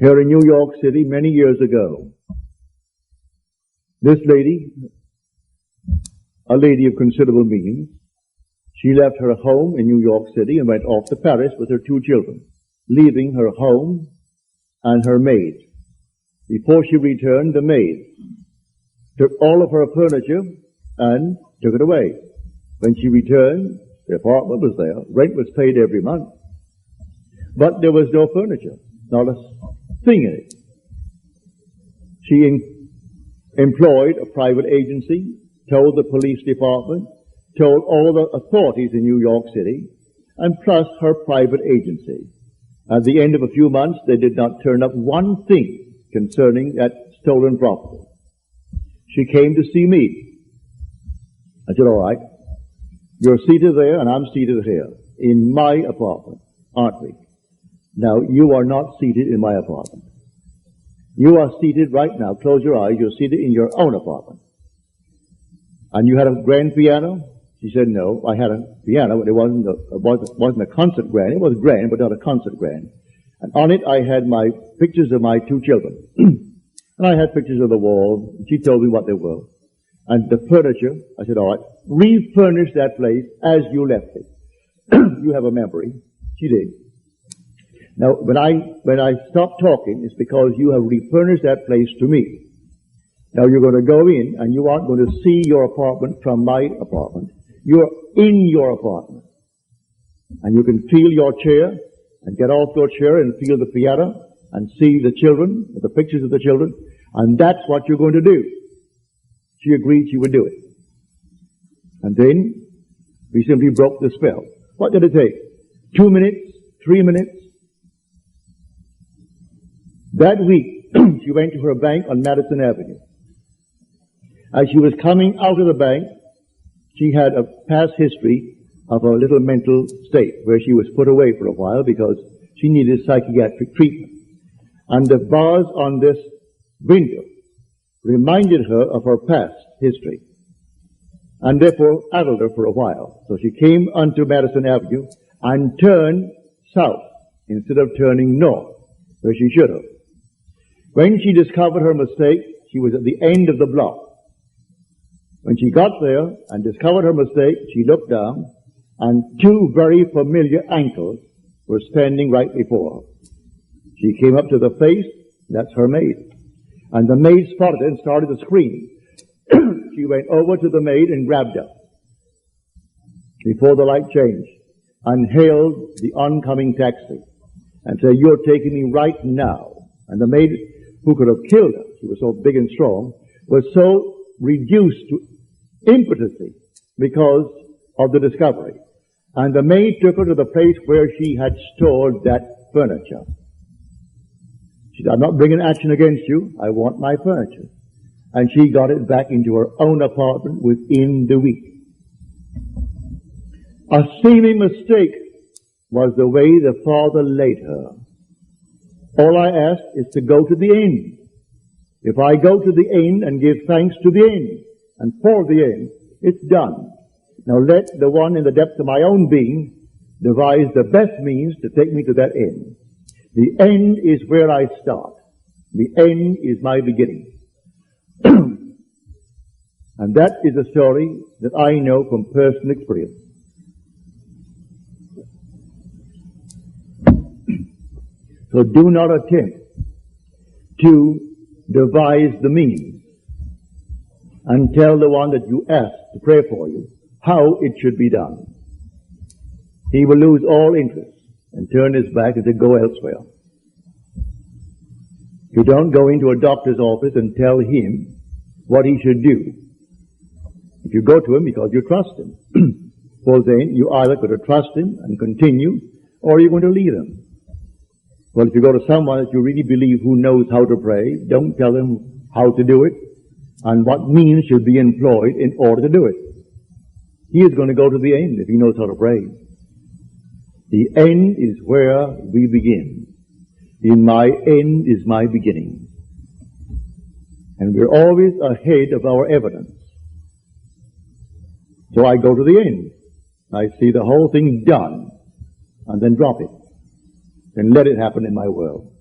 Here in New York City many years ago, this lady, a lady of considerable means, she left her home in New York City and went off to Paris with her 2 children, leaving her home and her maid. Before she returned, the maid took all of her furniture and took it away. When she returned, the apartment was there. Rent was paid every month. But there was no furniture, not a thing in it. She employed a private agency, told the police department, told all the authorities in New York City, and plus her private agency. At the end of a few months, they did not turn up one thing concerning that stolen property. She came to see me. I said, all right, you're seated there and I'm seated here in my apartment, aren't we? Now, you are not seated in my apartment. You are seated right now. Close your eyes. You're seated in your own apartment. And you had a grand piano? She said, no, I had a piano, but it wasn't a concert grand. It was grand, but not a concert grand. And on it, I had my pictures of my 2 children. And I had pictures of the wall. She told me what they were. And the furniture, I said, all right, refurnish that place as you left it. You have a memory. She did. Now, when I stopped talking, it's because you have refurnished that place to me. Now you're going to go in and you aren't going to see your apartment from my apartment. You're in your apartment. And you can feel your chair and get off your chair and feel the piano and see the children, the pictures of the children, and that's what you're going to do. She agreed she would do it. And then we simply broke the spell. What did it take? 2 minutes? 3 minutes? That week, she went to her bank on Madison Avenue. As she was coming out of the bank, she had a past history of a little mental state where she was put away for a while because she needed psychiatric treatment. And the bars on this window reminded her of her past history and therefore addled her for a while. So she came onto Madison Avenue and turned south instead of turning north where she should have. When she discovered her mistake, she was at the end of the block. When she got there and discovered her mistake, she looked down and 2 very familiar ankles were standing right before her. She came up to the face, that's her maid. And the maid spotted it and started to scream. She went over to the maid and grabbed her before the light changed and hailed the oncoming taxi and said, you're taking me right now. And the maid, who could have killed her, she was so big and strong, was so reduced to impotency because of the discovery. And the maid took her to the place where she had stored that furniture. She said, I'm not bringing action against you. I want my furniture. And she got it back into her own apartment within the week. A seeming mistake was the way the Father laid her. All I ask is to go to the end. If I go to the end and give thanks to the end and for the end, it's done. Now let the one in the depths of my own being devise the best means to take me to that end. The end is where I start. The end is my beginning. And that is a story that I know from personal experience. So do not attempt to devise the means and tell the one that you ask to pray for you how it should be done. He will lose all interest and turn his back and say, go elsewhere. You don't go into a doctor's office and tell him what he should do. If you go to him because you trust him, well then you either got to trust him and continue, or you're going to leave him. Well, if you go to someone that you really believe who knows how to pray, don't tell him how to do it and what means should be employed in order to do it. He is going to go to the end if he knows how to pray. The end is where we begin. In my end is my beginning. And we're always ahead of our evidence. So I go to the end. I see the whole thing done and then drop it. Then let it happen in my world.